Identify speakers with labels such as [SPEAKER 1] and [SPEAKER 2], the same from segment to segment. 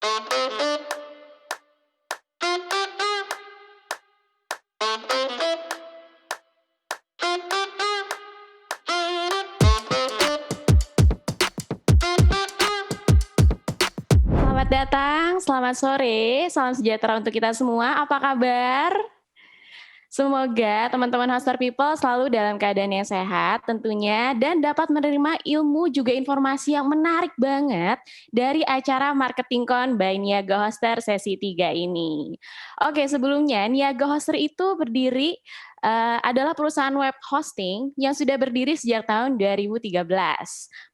[SPEAKER 1] Selamat datang, selamat sore, salam sejahtera untuk kita semua. Apa kabar? Semoga teman-teman Hoster People selalu dalam keadaan yang sehat tentunya dan dapat menerima ilmu juga informasi yang menarik banget dari acara MarketingCon by Niaga Hoster sesi 3 ini. Oke, sebelumnya Niaga Hoster itu berdiri adalah perusahaan web hosting yang sudah berdiri sejak tahun 2013.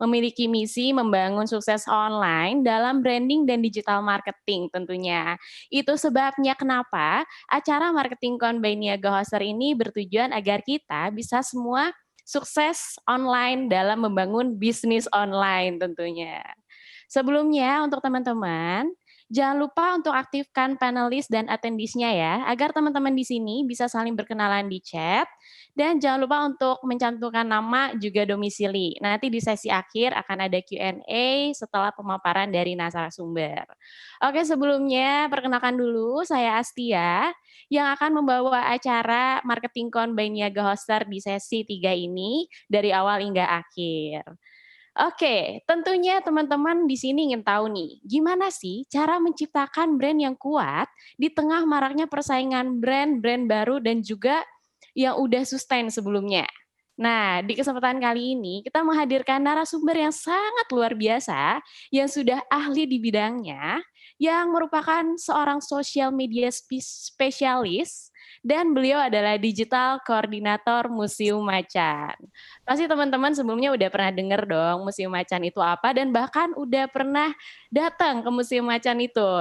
[SPEAKER 1] Memiliki misi membangun sukses online dalam branding dan digital marketing tentunya. Itu sebabnya kenapa acara Marketing Con by Niaga Hoster ini bertujuan agar kita bisa semua sukses online dalam membangun bisnis online tentunya. Sebelumnya untuk teman-teman, jangan lupa untuk aktifkan panelis dan attendees-nya ya, agar teman-teman di sini bisa saling berkenalan di chat, dan jangan lupa untuk mencantumkan nama juga domisili. Nanti di sesi akhir akan ada Q&A setelah pemaparan dari narasumber. Oke, sebelumnya perkenalkan dulu saya Astia yang akan membawa acara Marketing Con by Niaga Hoster di sesi 3 ini dari awal hingga akhir. Oke, tentunya teman-teman di sini ingin tahu nih, gimana sih cara menciptakan brand yang kuat di tengah maraknya persaingan brand-brand baru dan juga yang udah sustain sebelumnya. Nah, di kesempatan kali ini kita menghadirkan narasumber yang sangat luar biasa yang sudah ahli di bidangnya, yang merupakan seorang social media spesialis dan beliau adalah digital koordinator Museum Macan. Pasti teman-teman sebelumnya udah pernah dengar dong Museum Macan itu apa dan bahkan udah pernah datang ke Museum Macan itu.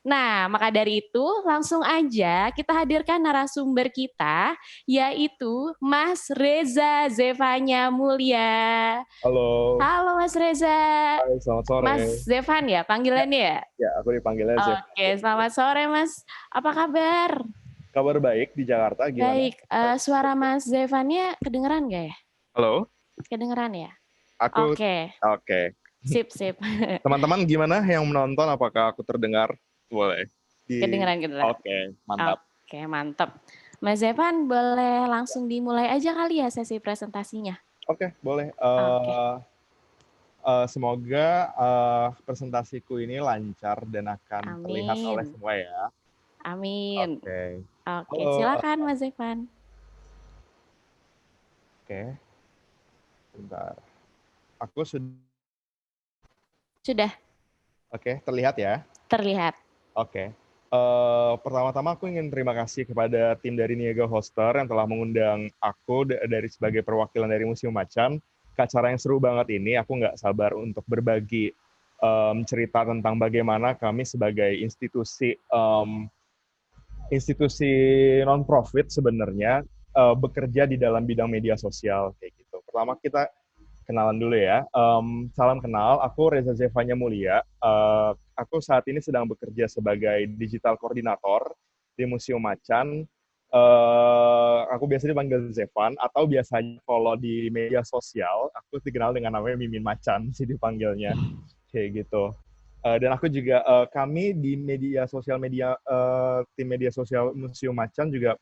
[SPEAKER 1] Nah, maka dari itu langsung aja kita hadirkan narasumber kita yaitu Mas Reza Zevanya Mulia.
[SPEAKER 2] Halo,
[SPEAKER 1] Halo Mas Reza.
[SPEAKER 2] hai, selamat sore.
[SPEAKER 1] Mas Zevan ya
[SPEAKER 2] Ya,
[SPEAKER 1] panggilannya ya?
[SPEAKER 2] ya, aku dipanggilnya Zef.
[SPEAKER 1] Oke, selamat sore Mas. Apa kabar?
[SPEAKER 2] Kabar baik di Jakarta gimana?
[SPEAKER 1] Baik, suara Mas Zevannya kedengeran nggak ya?
[SPEAKER 2] Halo,
[SPEAKER 1] Kedengeran ya?
[SPEAKER 2] aku
[SPEAKER 1] Oke,
[SPEAKER 2] oke.
[SPEAKER 1] sip sip.
[SPEAKER 2] Teman-teman gimana yang menonton? Apakah aku terdengar? Boleh.
[SPEAKER 1] Kedengeran kedengeran.
[SPEAKER 2] Oke, mantap.
[SPEAKER 1] Oke, mantap. Mas Zevan boleh langsung dimulai aja kali ya sesi presentasinya?
[SPEAKER 2] Oke, boleh.
[SPEAKER 1] Oke,
[SPEAKER 2] Semoga presentasiku ini lancar dan akan terlihat oleh
[SPEAKER 1] amin.
[SPEAKER 2] semua ya.
[SPEAKER 1] Amin.
[SPEAKER 2] Oke.
[SPEAKER 1] Oke,
[SPEAKER 2] Halo,
[SPEAKER 1] silakan Mas Zevan.
[SPEAKER 2] oke. Bentar. Aku sudah.
[SPEAKER 1] Sudah
[SPEAKER 2] Oke, terlihat ya.
[SPEAKER 1] terlihat.
[SPEAKER 2] Oke. Pertama-tama aku ingin terima kasih kepada tim dari Niaga Hoster yang telah mengundang aku dari sebagai perwakilan dari Museum Macan ke acara yang seru banget ini. Aku nggak sabar untuk berbagi cerita tentang bagaimana kami sebagai institusi non-profit sebenarnya bekerja di dalam bidang media sosial kayak gitu. Pertama kita kenalan dulu ya. Salam kenal, aku Reza Zevanya Mulia. Aku saat ini sedang bekerja sebagai digital koordinator di Museum Macan. Aku biasanya dipanggil Zevan, atau biasanya kalau di media sosial, aku dikenal dengan namanya Mimin Macan sih dipanggilnya. Kayak gitu. Dan aku juga, kami di tim media sosial Museum Macan juga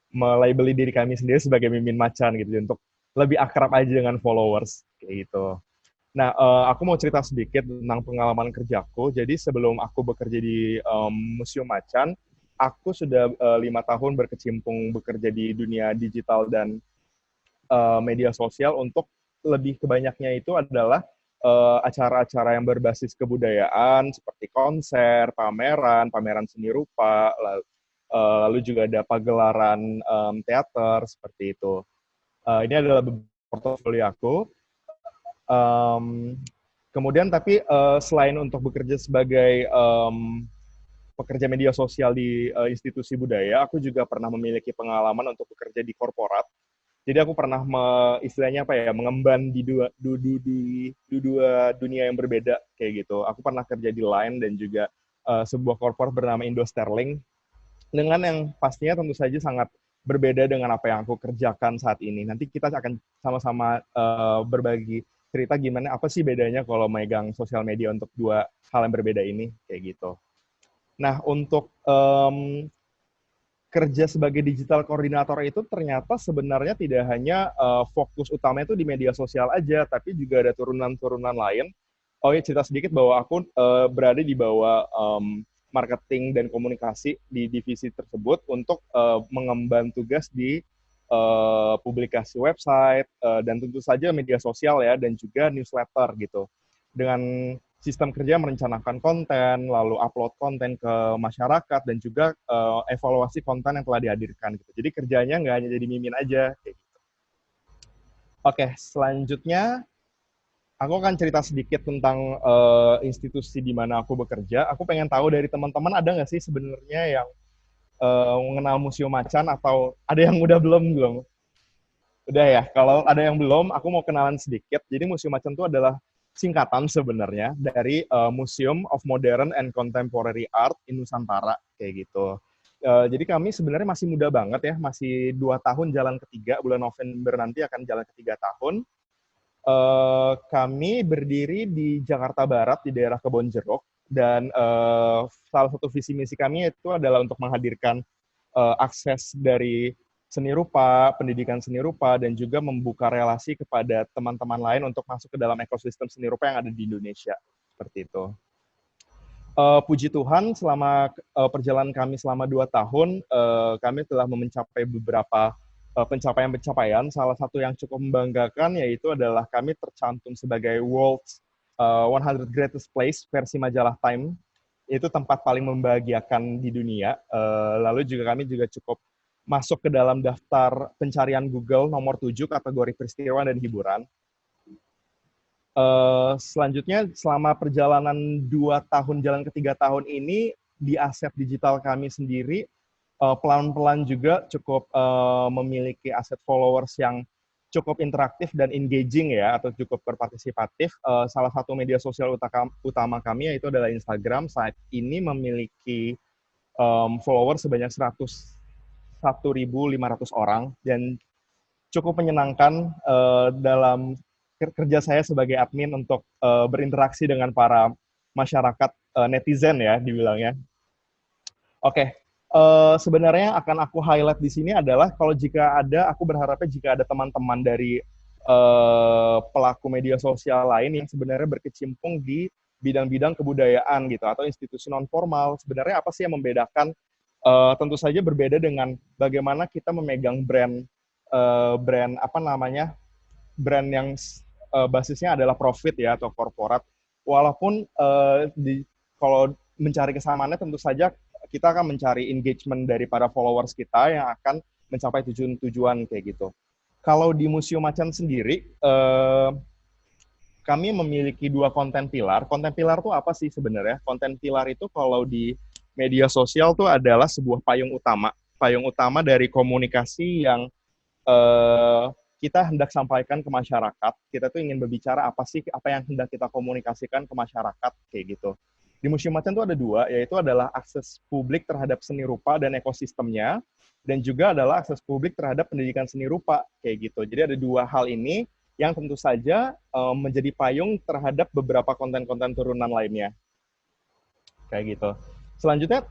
[SPEAKER 2] melabeli diri kami sendiri sebagai Mimin Macan gitu untuk lebih akrab aja dengan followers kayak gitu. Nah, aku mau cerita sedikit tentang pengalaman kerjaku. Jadi sebelum aku bekerja di Museum Macan, aku sudah 5 tahun berkecimpung bekerja di dunia digital dan media sosial untuk lebih kebanyaknya itu adalah acara-acara yang berbasis kebudayaan seperti konser, pameran, pameran seni rupa, lalu juga ada pagelaran teater seperti itu. Ini adalah portofolio aku. Kemudian tapi selain untuk bekerja sebagai pekerja media sosial di institusi budaya, aku juga pernah memiliki pengalaman untuk bekerja di korporat. Jadi aku pernah istilahnya apa ya, mengemban di dua dunia yang berbeda kayak gitu. Aku pernah kerja di Line dan juga sebuah korporat bernama Indo Sterling, dengan yang pastinya tentu saja sangat berbeda dengan apa yang aku kerjakan saat ini. Nanti kita akan sama-sama berbagi cerita gimana apa sih bedanya kalau megang sosial media untuk dua hal yang berbeda ini kayak gitu. Nah, untuk kerja sebagai digital koordinator itu ternyata sebenarnya tidak hanya fokus utamanya itu di media sosial aja, tapi juga ada turunan-turunan lain. Oh ya, cerita sedikit bahwa aku berada di bawah marketing dan komunikasi di divisi tersebut untuk mengemban tugas di publikasi website dan tentu saja media sosial ya, dan juga newsletter gitu. Dengan sistem kerja merencanakan konten, lalu upload konten ke masyarakat, dan juga evaluasi konten yang telah dihadirkan gitu. Jadi kerjanya nggak hanya jadi mimin aja. Kayak gitu. Oke, selanjutnya aku akan cerita sedikit tentang institusi di mana aku bekerja. Aku pengen tahu dari teman-teman ada nggak sih sebenarnya yang mengenal Museum Macan, atau ada yang udah belum? Udah ya, kalau ada yang belum, aku mau kenalan sedikit. Jadi Museum Macan itu adalah singkatan sebenarnya dari Museum of Modern and Contemporary Art in Nusantara, kayak gitu. Jadi kami sebenarnya masih muda banget ya, masih 2 tahun jalan ketiga, bulan November nanti akan jalan ketiga tahun. Kami berdiri di Jakarta Barat, di daerah Kebonjeruk, dan salah satu visi misi kami itu adalah untuk menghadirkan akses dari seni rupa, pendidikan seni rupa, dan juga membuka relasi kepada teman-teman lain untuk masuk ke dalam ekosistem seni rupa yang ada di Indonesia. Seperti itu. Puji Tuhan, selama perjalanan kami selama 2 tahun, kami telah mencapai beberapa pencapaian-pencapaian. Salah satu yang cukup membanggakan yaitu adalah kami tercantum sebagai World's 100 Greatest Place versi majalah Time. Itu tempat paling membahagiakan di dunia. Lalu juga kami juga cukup masuk ke dalam daftar pencarian Google nomor 7 kategori peristiwa dan hiburan. Selanjutnya, selama perjalanan 2 tahun jalan ketiga tahun ini, di aset digital kami sendiri, pelan-pelan juga cukup memiliki aset followers yang cukup interaktif dan engaging ya, atau cukup berpartisipatif. Salah satu media sosial utama kami yaitu adalah Instagram. Saat ini memiliki followers sebanyak 101.500 orang, dan cukup menyenangkan dalam kerja saya sebagai admin untuk berinteraksi dengan para masyarakat netizen ya dibilangnya. Oke, sebenarnya akan aku highlight di sini adalah kalau jika ada, aku berharapnya jika ada teman-teman dari pelaku media sosial lain yang sebenarnya berkecimpung di bidang-bidang kebudayaan gitu, atau institusi non formal, sebenarnya apa sih yang membedakan? Tentu saja berbeda dengan bagaimana kita memegang brand apa namanya, brand yang basisnya adalah profit ya, atau korporat. Walaupun kalau mencari kesamaannya, tentu saja kita akan mencari engagement dari para followers kita yang akan mencapai tujuan-tujuan kayak gitu. Kalau di Museum Macan sendiri, kami memiliki 2 konten pilar. Konten pilar itu apa sih sebenarnya? Konten pilar itu kalau di media sosial tuh adalah sebuah payung utama dari komunikasi yang kita hendak sampaikan ke masyarakat. Kita tuh ingin berbicara apa yang hendak kita komunikasikan ke masyarakat kayak gitu. Di Museum Macan itu ada 2, yaitu adalah akses publik terhadap seni rupa dan ekosistemnya, dan juga adalah akses publik terhadap pendidikan seni rupa kayak gitu. Jadi ada 2 hal ini yang tentu saja menjadi payung terhadap beberapa konten-konten turunan lainnya kayak gitu. Selanjutnya,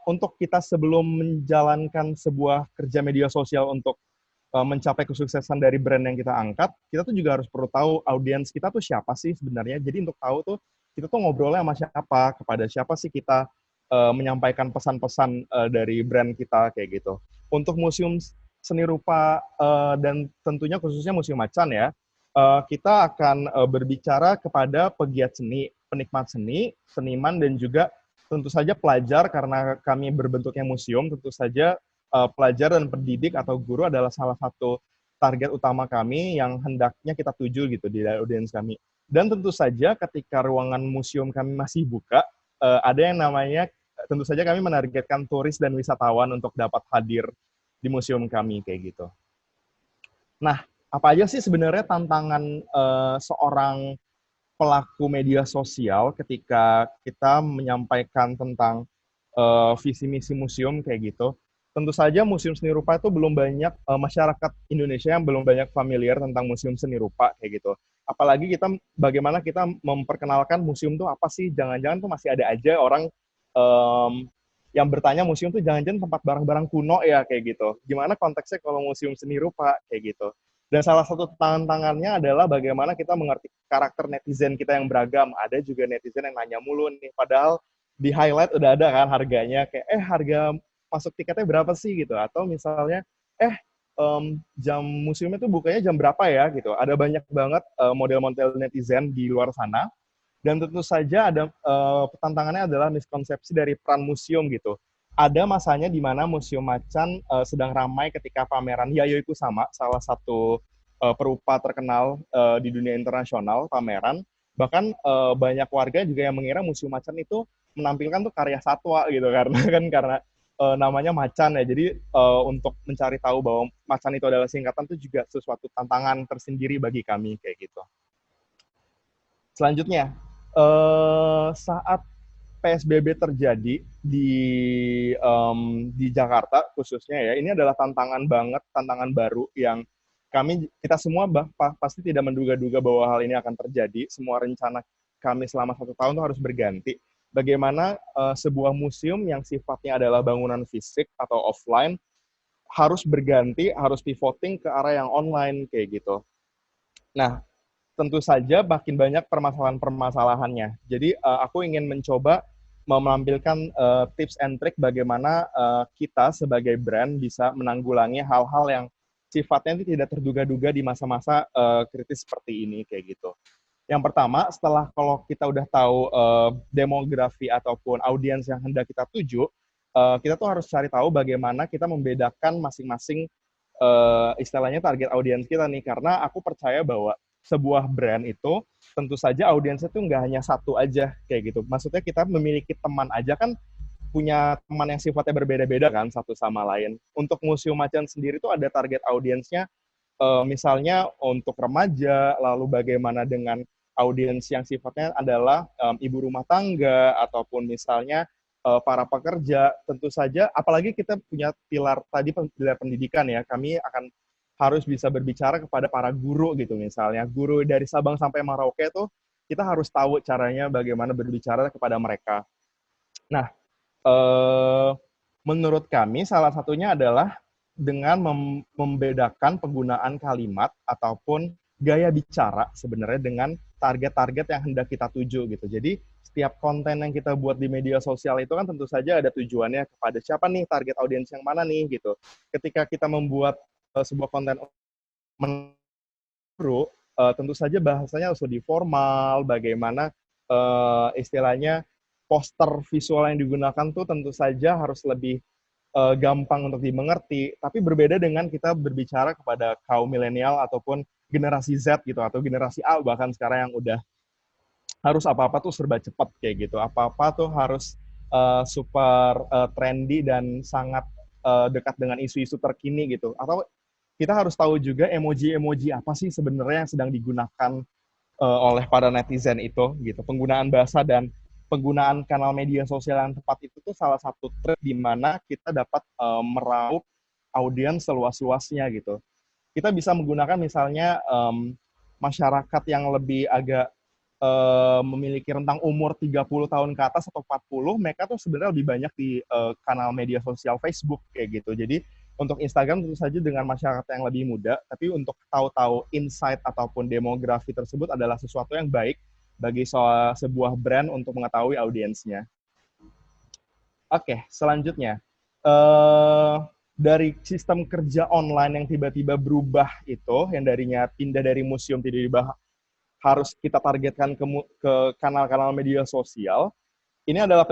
[SPEAKER 2] untuk kita sebelum menjalankan sebuah kerja media sosial untuk mencapai kesuksesan dari brand yang kita angkat, kita tuh juga harus perlu tahu audiens kita tuh siapa sih sebenarnya. Jadi untuk tahu tuh, kita tuh ngobrolnya sama siapa, kepada siapa sih kita menyampaikan pesan-pesan dari brand kita kayak gitu. Untuk Museum Seni Rupa dan tentunya khususnya Museum Macan ya, kita akan berbicara kepada pegiat seni, penikmat seni, seniman, dan juga tentu saja pelajar, karena kami berbentuknya museum, tentu saja pelajar dan pendidik atau guru adalah salah satu target utama kami yang hendaknya kita tuju gitu di audiens kami. Dan tentu saja ketika ruangan museum kami masih buka, ada yang namanya, tentu saja kami menargetkan turis dan wisatawan untuk dapat hadir di museum kami kayak gitu. Nah, apa aja sih sebenarnya tantangan seorang pelaku media sosial ketika kita menyampaikan tentang visi misi museum kayak gitu? Tentu saja Museum Seni Rupa itu belum banyak, masyarakat Indonesia yang belum banyak familiar tentang Museum Seni Rupa kayak gitu. apalagi bagaimana kita memperkenalkan museum tuh apa sih, jangan-jangan tuh masih ada aja orang um, yang bertanya museum tuh jangan-jangan tempat barang-barang kuno ya kayak gitu. Gimana konteksnya kalau museum seni rupa kayak gitu. Dan salah satu tantangannya adalah bagaimana kita mengerti karakter netizen kita yang beragam. Ada juga netizen yang nanya mulu nih, padahal di highlight udah ada kan harganya, kayak harga masuk tiketnya berapa sih gitu. Atau misalnya, jam museumnya tuh bukanya jam berapa ya gitu. Ada banyak banget model-model netizen di luar sana. Dan tentu saja ada tantangannya adalah miskonsepsi dari peran museum gitu. Ada masanya di mana Museum Macan sedang ramai ketika pameran Yayoi Kusama, salah satu perupa terkenal di dunia internasional pameran. Bahkan banyak warga juga yang mengira Museum Macan itu menampilkan tuh karya satwa gitu karena namanya Macan ya. Jadi untuk mencari tahu bahwa Macan itu adalah singkatan itu juga sesuatu tantangan tersendiri bagi kami kayak gitu. Selanjutnya, saat PSBB terjadi di Jakarta khususnya ya, ini adalah tantangan banget, tantangan baru yang kita semua pasti tidak menduga-duga bahwa hal ini akan terjadi. Semua rencana kami selama 1 tahun itu harus berganti. Bagaimana sebuah museum yang sifatnya adalah bangunan fisik atau offline harus berganti, harus pivoting ke arah yang online kayak gitu. Nah, tentu saja makin banyak permasalahan-permasalahannya. Jadi aku ingin mencoba menampilkan tips and trick bagaimana kita sebagai brand bisa menanggulangi hal-hal yang sifatnya itu tidak terduga-duga di masa-masa kritis seperti ini kayak gitu. Yang pertama, setelah kalau kita udah tahu demografi ataupun audiens yang hendak kita tuju, kita tuh harus cari tahu bagaimana kita membedakan masing-masing istilahnya target audiens kita nih. Karena aku percaya bahwa sebuah brand itu tentu saja audiensnya tuh nggak hanya satu aja kayak gitu. Maksudnya kita memiliki teman aja kan punya teman yang sifatnya berbeda-beda kan satu sama lain. Untuk Museum Macan sendiri tuh ada target audiensnya misalnya untuk remaja, lalu bagaimana dengan audiens yang sifatnya adalah ibu rumah tangga ataupun misalnya para pekerja. Tentu saja apalagi kita punya pilar tadi, pilar pendidikan ya, kami akan harus bisa berbicara kepada para guru gitu, misalnya guru dari Sabang sampai Merauke tuh kita harus tahu caranya bagaimana berbicara kepada mereka. Nah, menurut kami salah satunya adalah dengan membedakan penggunaan kalimat ataupun gaya bicara sebenarnya dengan target-target yang hendak kita tuju gitu. Jadi setiap konten yang kita buat di media sosial itu kan tentu saja ada tujuannya kepada siapa nih, target audiens yang mana nih gitu. Ketika kita membuat sebuah konten menurut tentu saja bahasanya harus lebih formal, bagaimana istilahnya poster visual yang digunakan tuh tentu saja harus lebih gampang untuk dimengerti, tapi berbeda dengan kita berbicara kepada kaum milenial ataupun generasi Z gitu, atau generasi A bahkan sekarang yang udah harus apa-apa tuh serba cepat kayak gitu, apa-apa tuh harus super trendy dan sangat dekat dengan isu-isu terkini gitu. Atau kita harus tahu juga emoji-emoji apa sih sebenarnya yang sedang digunakan oleh para netizen itu gitu. Penggunaan bahasa dan penggunaan kanal media sosial yang tepat itu tuh salah satu trik di mana kita dapat meraup audiens seluas-luasnya gitu. Kita bisa menggunakan misalnya masyarakat yang lebih agak memiliki rentang umur 30 tahun ke atas atau 40, mereka tuh sebenarnya lebih banyak di kanal media sosial Facebook kayak gitu. Jadi untuk Instagram tentu saja dengan masyarakat yang lebih muda, tapi untuk tahu-tahu insight ataupun demografi tersebut adalah sesuatu yang baik bagi sebuah brand untuk mengetahui audiensnya. Oke, selanjutnya. Dari sistem kerja online yang tiba-tiba berubah itu, yang darinya pindah dari museum tiba-tiba harus kita targetkan ke kanal-kanal media sosial. Ini adalah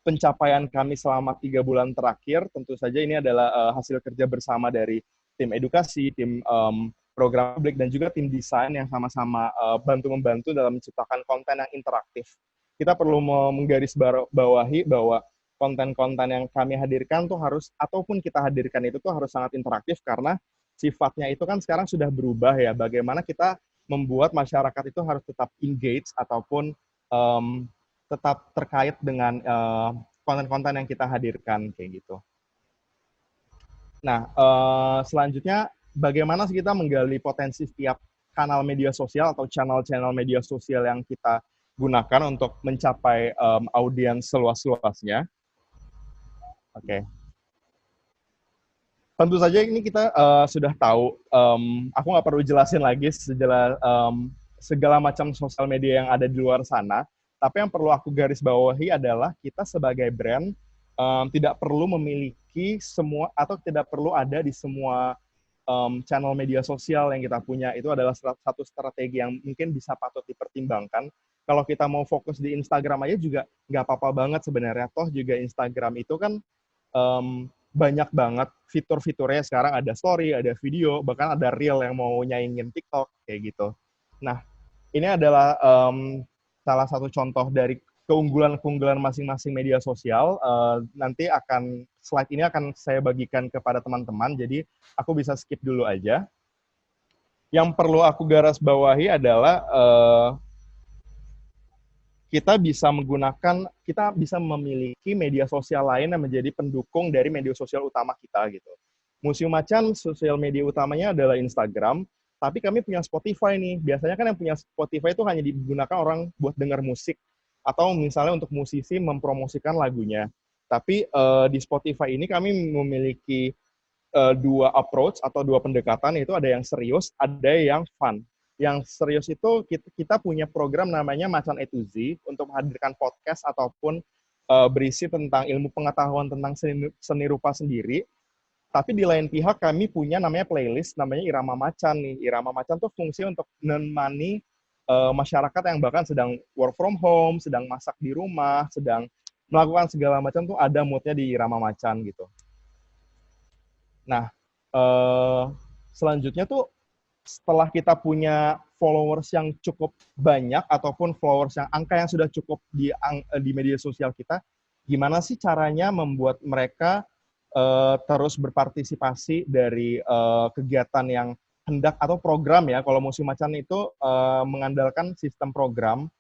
[SPEAKER 2] pencapaian kami selama 3 bulan terakhir. Tentu saja ini adalah hasil kerja bersama dari tim edukasi, tim program publik, dan juga tim desain yang sama-sama bantu-membantu dalam menciptakan konten yang interaktif. Kita perlu menggarisbawahi bahwa konten-konten yang kami hadirkan tuh harus, ataupun kita hadirkan itu tuh harus sangat interaktif, karena sifatnya itu kan sekarang sudah berubah ya. Bagaimana kita membuat masyarakat itu harus tetap engage ataupun tetap terkait dengan konten-konten yang kita hadirkan kayak gitu. Nah, selanjutnya bagaimana sih kita menggali potensi setiap kanal media sosial atau channel-channel media sosial yang kita gunakan untuk mencapai audiens seluas-luasnya. Oke. Tentu saja ini kita sudah tahu, aku nggak perlu jelasin lagi segala macam sosial media yang ada di luar sana, tapi yang perlu aku garis bawahi adalah kita sebagai brand tidak perlu memiliki semua atau tidak perlu ada di semua channel media sosial yang kita punya. Itu adalah satu strategi yang mungkin bisa patut dipertimbangkan. Kalau kita mau fokus di Instagram aja juga nggak apa-apa banget sebenarnya. Toh juga Instagram itu kan banyak banget fitur-fiturnya sekarang, ada story, ada video, bahkan ada reel yang mau nyaingin TikTok, kayak gitu. Nah, ini adalah salah satu contoh dari keunggulan-keunggulan masing-masing media sosial. Nanti slide ini akan saya bagikan kepada teman-teman, jadi aku bisa skip dulu aja. Yang perlu aku garis bawahi adalah kita bisa memiliki media sosial lain yang menjadi pendukung dari media sosial utama kita gitu. Museum Macan sosial media utamanya adalah Instagram, tapi kami punya Spotify nih. Biasanya kan yang punya Spotify itu hanya digunakan orang buat dengar musik atau misalnya untuk musisi mempromosikan lagunya. Tapi di Spotify ini kami memiliki dua approach atau dua pendekatan, yaitu ada yang serius, ada yang fun. Yang serius itu kita punya program namanya Macan A to Z untuk menghadirkan podcast ataupun berisi tentang ilmu pengetahuan tentang seni rupa sendiri. Tapi di lain pihak kami punya namanya playlist namanya Irama Macan nih. Irama Macan tuh fungsi untuk menemani masyarakat yang bahkan sedang work from home, sedang masak di rumah, sedang melakukan segala macam tuh ada moodnya di Irama Macan gitu. Nah, selanjutnya tuh setelah kita punya followers yang cukup banyak ataupun followers angka yang sudah cukup di media sosial kita, gimana sih caranya membuat mereka terus berpartisipasi dari kegiatan yang hendak atau program ya. Kalau Museum Macan itu mengandalkan sistem program.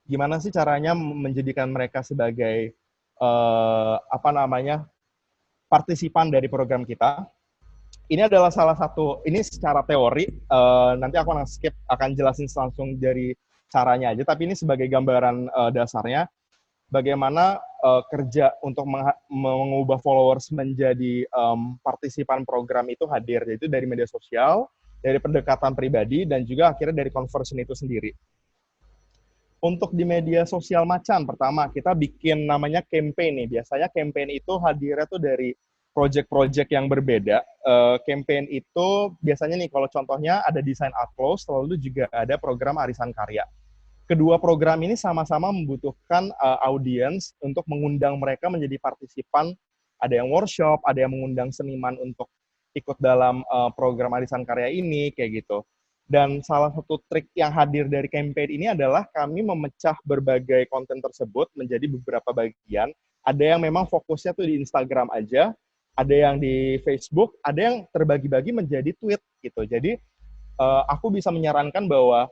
[SPEAKER 2] Gimana sih caranya menjadikan mereka sebagai partisipan dari program kita? Ini adalah salah satu, ini secara teori, nanti aku akan jelasin langsung dari caranya aja, tapi ini sebagai gambaran dasarnya, bagaimana kerja untuk mengubah followers menjadi partisipan program itu hadir, yaitu dari media sosial, dari pendekatan pribadi, dan juga akhirnya dari conversion itu sendiri. Untuk di media sosial Macan, pertama, kita bikin namanya campaign nih. Biasanya campaign itu hadirnya tuh dari project-project yang berbeda. Campaign itu biasanya nih, kalau contohnya ada desain art close, lalu juga ada program arisan karya. Kedua program ini sama-sama membutuhkan audiens untuk mengundang mereka menjadi partisipan. Ada yang workshop, ada yang mengundang seniman untuk ikut dalam program arisan karya ini, kayak gitu. Dan salah satu trik yang hadir dari campaign ini adalah kami memecah berbagai konten tersebut menjadi beberapa bagian. Ada yang memang fokusnya tuh di Instagram aja, ada yang di Facebook, ada yang terbagi-bagi menjadi tweet gitu. Jadi aku bisa menyarankan bahwa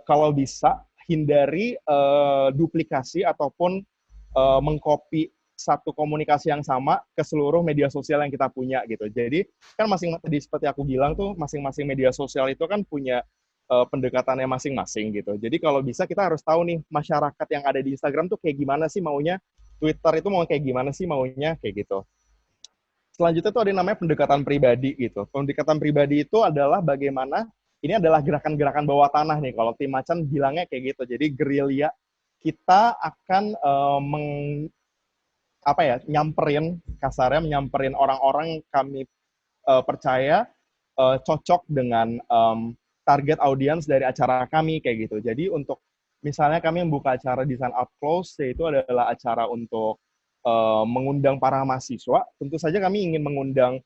[SPEAKER 2] kalau bisa hindari duplikasi ataupun mengcopy satu komunikasi yang sama ke seluruh media sosial yang kita punya gitu. Jadi kan tadi seperti aku bilang tuh masing-masing media sosial itu kan punya pendekatannya masing-masing gitu. Jadi kalau bisa kita harus tahu nih masyarakat yang ada di Instagram tuh kayak gimana sih maunya, Twitter itu mau kayak gimana sih maunya, kayak gitu. Selanjutnya tuh ada yang namanya pendekatan pribadi gitu. Pendekatan pribadi itu adalah bagaimana, ini adalah gerakan-gerakan bawah tanah nih, kalau tim Macan bilangnya kayak gitu. Jadi gerilya, kita akan nyamperin, kasarnya menyamperin orang-orang kami percaya cocok dengan target audiens dari acara kami, kayak gitu. Jadi untuk misalnya kami membuka acara desain up close, yaitu adalah acara untuk mengundang para mahasiswa. Tentu saja kami ingin mengundang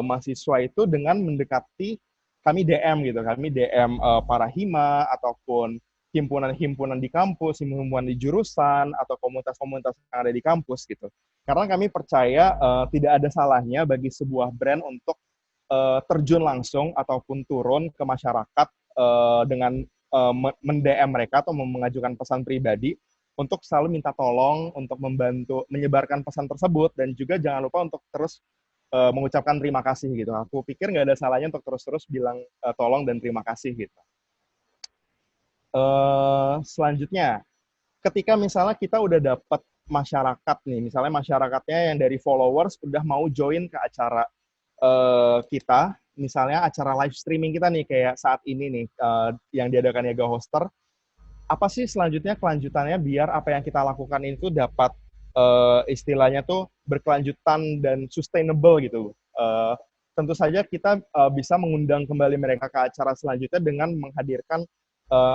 [SPEAKER 2] mahasiswa itu dengan mendekati, kami DM gitu, kami DM para hima ataupun himpunan-himpunan di kampus, himpunan di jurusan, atau komunitas-komunitas yang ada di kampus gitu. Karena kami percaya tidak ada salahnya bagi sebuah brand untuk terjun langsung ataupun turun ke masyarakat dengan mend-DM mereka atau mengajukan pesan pribadi untuk selalu minta tolong untuk membantu menyebarkan pesan tersebut, dan juga jangan lupa untuk terus mengucapkan terima kasih gitu. Aku pikir nggak ada salahnya untuk terus-terus bilang tolong dan terima kasih gitu. Selanjutnya, ketika misalnya kita udah dapat masyarakat nih, misalnya masyarakatnya yang dari followers udah mau join ke acara kita, misalnya acara live streaming kita nih kayak saat ini nih yang diadakan Yaga Hoster, apa sih selanjutnya kelanjutannya biar apa yang kita lakukan itu dapat istilahnya tuh berkelanjutan dan sustainable gitu. Tentu saja kita bisa mengundang kembali mereka ke acara selanjutnya dengan menghadirkan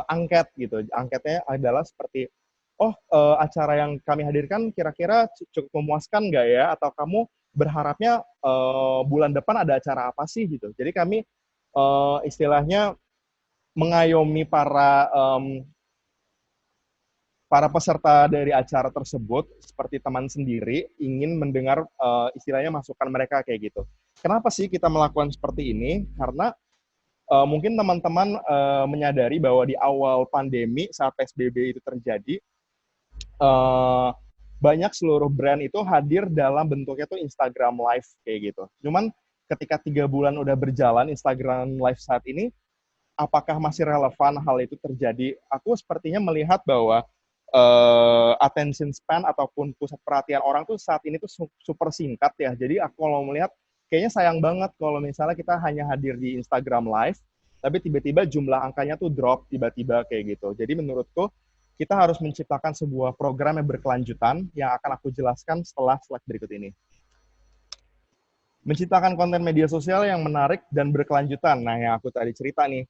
[SPEAKER 2] angket gitu. Angketnya adalah seperti, oh acara yang kami hadirkan kira-kira cukup memuaskan nggak ya? Atau kamu berharapnya bulan depan ada acara apa sih gitu. Jadi kami istilahnya mengayomi para peserta dari acara tersebut seperti teman sendiri ingin mendengar istilahnya masukan mereka kayak gitu. Kenapa sih kita melakukan seperti ini? Karena mungkin teman-teman menyadari bahwa di awal pandemi saat PSBB itu terjadi, banyak seluruh brand itu hadir dalam bentuknya tuh Instagram Live kayak gitu. Cuman ketika 3 bulan udah berjalan Instagram Live saat ini, apakah masih relevan hal itu terjadi? Aku sepertinya melihat bahwa attention span ataupun pusat perhatian orang tuh saat ini tuh super singkat ya. Jadi aku kalau melihat kayaknya sayang banget kalau misalnya kita hanya hadir di Instagram Live, tapi tiba-tiba jumlah angkanya tuh drop tiba-tiba kayak gitu. Jadi menurutku kita harus menciptakan sebuah program yang berkelanjutan yang akan aku jelaskan setelah slide berikut ini. Menciptakan konten media sosial yang menarik dan berkelanjutan. Nah, yang aku tadi cerita nih,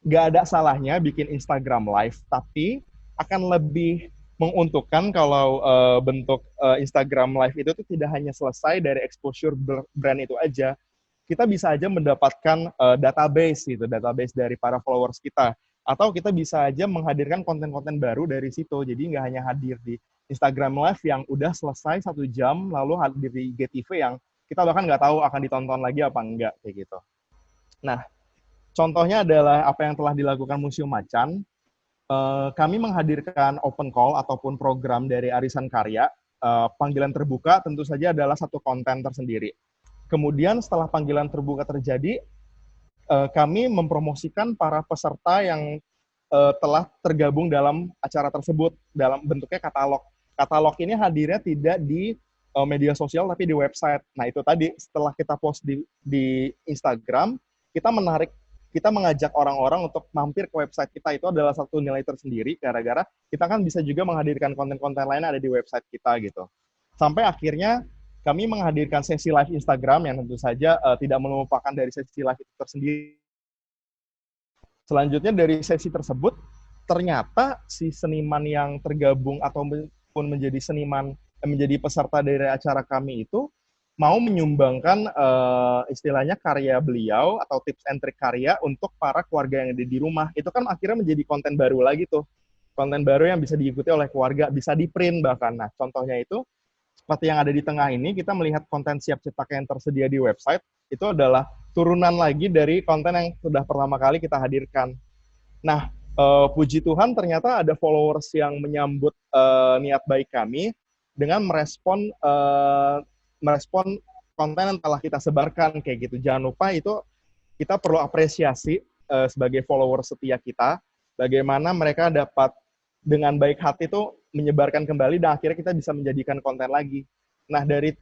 [SPEAKER 2] nggak ada salahnya bikin Instagram Live, tapi akan lebih menguntungkan kalau bentuk Instagram Live itu tuh tidak hanya selesai dari exposure brand itu aja. Kita bisa aja mendapatkan database gitu, database dari para followers kita. Atau kita bisa aja menghadirkan konten-konten baru dari situ. Jadi nggak hanya hadir di Instagram Live yang udah selesai 1 jam, lalu hadir di IGTV yang kita bahkan nggak tahu akan ditonton lagi apa enggak, kayak gitu. Nah, contohnya adalah apa yang telah dilakukan Museum Macan. Kami menghadirkan open call ataupun program dari Arisan Karya. Panggilan terbuka tentu saja adalah satu konten tersendiri. Kemudian setelah panggilan terbuka terjadi, kami mempromosikan para peserta yang telah tergabung dalam acara tersebut dalam bentuknya katalog. Katalog ini hadirnya tidak di media sosial tapi di website. Nah itu tadi setelah kita post di Instagram, kita mengajak orang-orang untuk mampir ke website kita. Itu adalah satu nilai tersendiri gara-gara kita kan bisa juga menghadirkan konten-konten lain ada di website kita gitu. Sampai akhirnya kami menghadirkan sesi live Instagram yang tentu saja tidak melupakan dari sesi live itu tersendiri. Selanjutnya dari sesi tersebut, ternyata si seniman yang tergabung ataupun menjadi menjadi peserta dari acara kami itu mau menyumbangkan istilahnya karya beliau atau tips and trick karya untuk para keluarga yang ada di rumah. Itu kan akhirnya menjadi konten baru lagi tuh. Konten baru yang bisa diikuti oleh keluarga, bisa di-print bahkan. Nah, contohnya itu seperti yang ada di tengah ini, kita melihat konten siap cetak yang tersedia di website, itu adalah turunan lagi dari konten yang sudah pertama kali kita hadirkan. Nah, puji Tuhan ternyata ada followers yang menyambut niat baik kami dengan merespon konten yang telah kita sebarkan kayak gitu. Jangan lupa itu kita perlu apresiasi sebagai follower setia kita, bagaimana mereka dapat dengan baik hati itu menyebarkan kembali dan akhirnya kita bisa menjadikan konten lagi. Nah, dari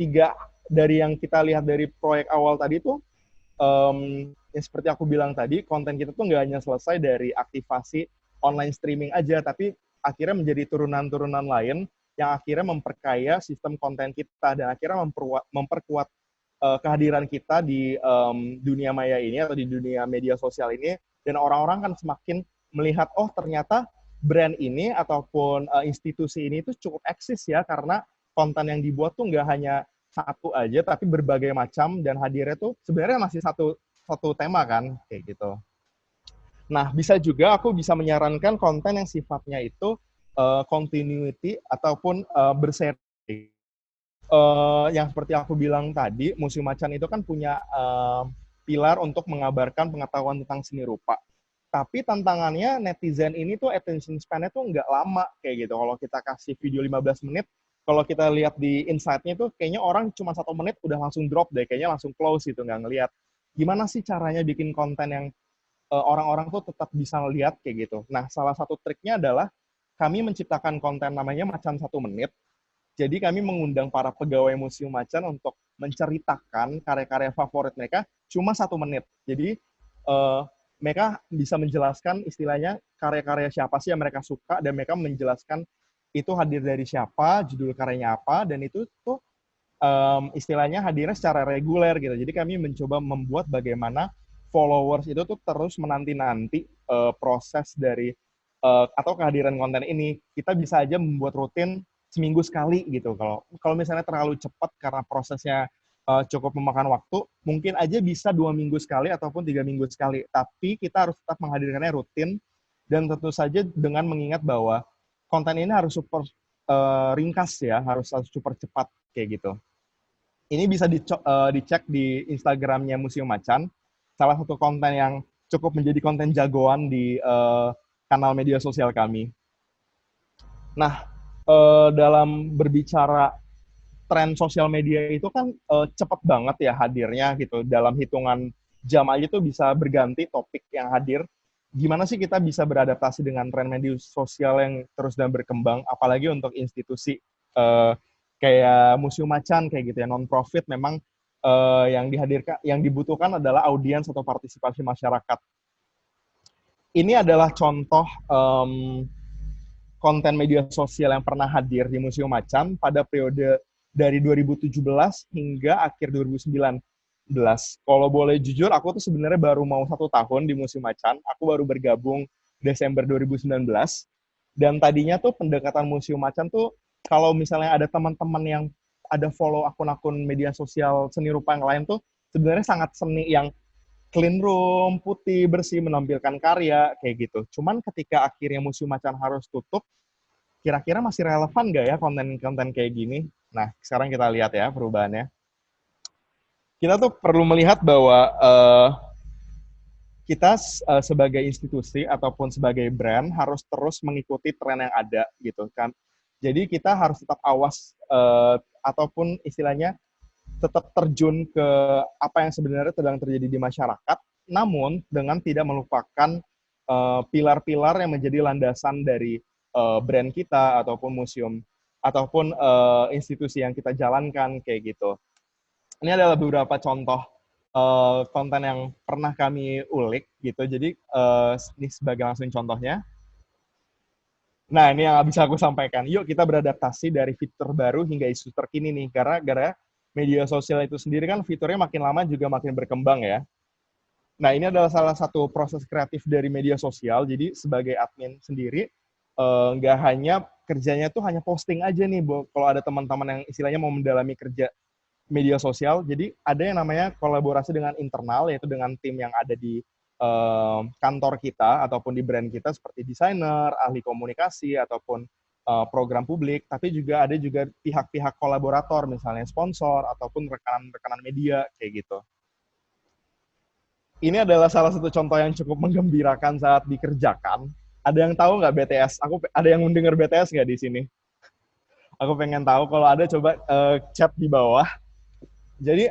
[SPEAKER 2] yang kita lihat dari proyek awal tadi itu, yang seperti aku bilang tadi, konten kita tuh nggak hanya selesai dari aktivasi online streaming aja, tapi akhirnya menjadi turunan-turunan lain yang akhirnya memperkaya sistem konten kita dan akhirnya memperkuat kehadiran kita di dunia maya ini atau di dunia media sosial ini, dan orang-orang kan semakin melihat, oh ternyata brand ini ataupun institusi ini tuh cukup eksis ya, karena konten yang dibuat tuh nggak hanya satu aja, tapi berbagai macam, dan hadirnya tuh sebenarnya masih satu tema kan, kayak gitu. Nah, bisa juga aku bisa menyarankan konten yang sifatnya itu continuity ataupun berseri. Yang seperti aku bilang tadi, Museum Macan itu kan punya pilar untuk mengabarkan pengetahuan tentang seni rupa. Tapi tantangannya netizen ini tuh attention span-nya tuh nggak lama kayak gitu. Kalau kita kasih video 15 menit, kalau kita lihat di insight-nya tuh kayaknya orang cuma 1 menit udah langsung drop deh, kayaknya langsung close gitu, nggak ngelihat gimana sih caranya bikin konten yang orang-orang tuh tetap bisa lihat kayak gitu. Nah, salah satu triknya adalah kami menciptakan konten namanya Macan 1 Menit. Jadi kami mengundang para pegawai Museum Macan untuk menceritakan karya-karya favorit mereka cuma 1 menit. Jadi mereka bisa menjelaskan istilahnya karya-karya siapa sih yang mereka suka, dan mereka menjelaskan itu hadir dari siapa, judul karyanya apa, dan itu tuh istilahnya hadirnya secara reguler gitu. Jadi kami mencoba membuat bagaimana followers itu tuh terus menanti-nanti proses dari atau kehadiran konten ini. Kita bisa aja membuat rutin seminggu sekali gitu. Kalau misalnya terlalu cepat karena prosesnya cukup memakan waktu, mungkin aja bisa 2 minggu sekali ataupun 3 minggu sekali. Tapi kita harus tetap menghadirkannya rutin, dan tentu saja dengan mengingat bahwa konten ini harus super ringkas ya, harus super cepat kayak gitu. Ini bisa dicek di Instagramnya Museum Macan, salah satu konten yang cukup menjadi konten jagoan di kanal media sosial kami. Nah, dalam berbicara tren sosial media itu kan cepat banget ya hadirnya gitu. Dalam hitungan jam aja tuh bisa berganti topik yang hadir. Gimana sih kita bisa beradaptasi dengan tren media sosial yang terus dan berkembang, apalagi untuk institusi kayak Museum Macan kayak gitu ya, non-profit, memang yang dibutuhkan adalah audiens atau partisipasi masyarakat. Ini adalah contoh konten media sosial yang pernah hadir di Museum Macan pada periode dari 2017 hingga akhir 2019. Kalau boleh jujur, aku tuh sebenarnya baru mau 1 tahun di Museum Macan. Aku baru bergabung Desember 2019. Dan tadinya tuh pendekatan Museum Macan tuh, kalau misalnya ada teman-teman yang ada follow akun-akun media sosial seni rupa yang lain tuh, sebenarnya sangat seni yang clean room, putih, bersih, menampilkan karya, kayak gitu. Cuman ketika akhirnya Museum Macan harus tutup, kira-kira masih relevan nggak ya konten-konten kayak gini? Nah, sekarang kita lihat ya perubahannya. Kita tuh perlu melihat bahwa kita sebagai institusi ataupun sebagai brand harus terus mengikuti tren yang ada gitu kan. Jadi kita harus tetap awas ataupun istilahnya tetap terjun ke apa yang sebenarnya sedang terjadi di masyarakat, namun dengan tidak melupakan pilar-pilar yang menjadi landasan dari brand kita ataupun museum ataupun institusi yang kita jalankan kayak gitu. Ini adalah beberapa contoh konten yang pernah kami ulik gitu. Jadi ini sebagai langsung contohnya. Nah, ini yang bisa aku sampaikan. Yuk kita beradaptasi dari fitur baru hingga isu terkini nih. Karena media sosial itu sendiri kan fiturnya makin lama juga makin berkembang ya. Nah, ini adalah salah satu proses kreatif dari media sosial. Jadi sebagai admin sendiri, nggak hanya kerjanya tuh hanya posting aja nih. Kalau ada teman-teman yang istilahnya mau mendalami kerja media sosial, jadi ada yang namanya kolaborasi dengan internal, yaitu dengan tim yang ada di kantor kita ataupun di brand kita seperti desainer, ahli komunikasi, ataupun program publik, tapi juga ada juga pihak-pihak kolaborator, misalnya sponsor ataupun rekanan-rekanan media kayak gitu. Ini adalah salah satu contoh yang cukup menggembirakan saat dikerjakan. Ada yang tahu nggak BTS? Ada yang mendengar BTS nggak di sini? Aku pengen tahu. Kalau ada, coba chat di bawah. Jadi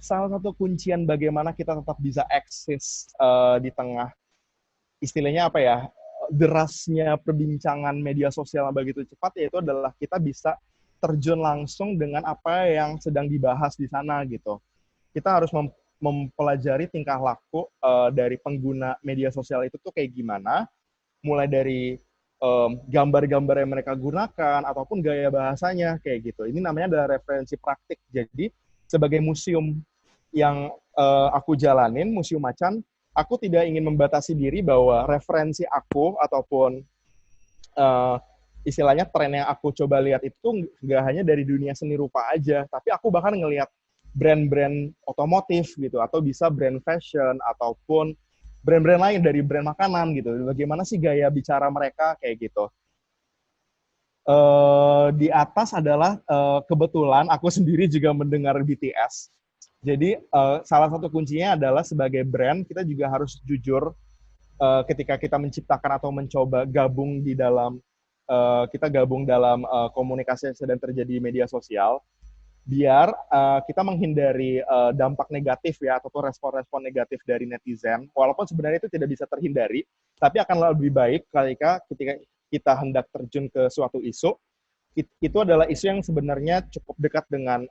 [SPEAKER 2] salah satu kuncian bagaimana kita tetap bisa eksis di tengah istilahnya apa ya, derasnya perbincangan media sosial yang begitu cepat, yaitu adalah kita bisa terjun langsung dengan apa yang sedang dibahas di sana gitu. Kita harus mempelajari tingkah laku dari pengguna media sosial itu tuh kayak gimana, mulai dari gambar-gambar yang mereka gunakan ataupun gaya bahasanya kayak gitu. Ini namanya adalah referensi praktik. Jadi sebagai museum yang aku jalanin, Museum Macan, aku tidak ingin membatasi diri bahwa referensi aku ataupun istilahnya tren yang aku coba lihat itu nggak hanya dari dunia seni rupa aja, tapi aku bahkan ngelihat brand-brand otomotif gitu, atau bisa brand fashion, ataupun brand-brand lain dari brand makanan gitu. Bagaimana sih gaya bicara mereka kayak gitu. Di atas adalah kebetulan aku sendiri juga mendengar BTS. Jadi salah satu kuncinya adalah sebagai brand kita juga harus jujur ketika kita menciptakan atau mencoba gabung di dalam kita gabung dalam komunikasi yang sedang terjadi di media sosial, biar kita menghindari dampak negatif ya, ataupun respon-respon negatif dari netizen, walaupun sebenarnya itu tidak bisa terhindari, tapi akan lebih baik ketika kita hendak terjun ke suatu isu, itu adalah isu yang sebenarnya cukup dekat dengan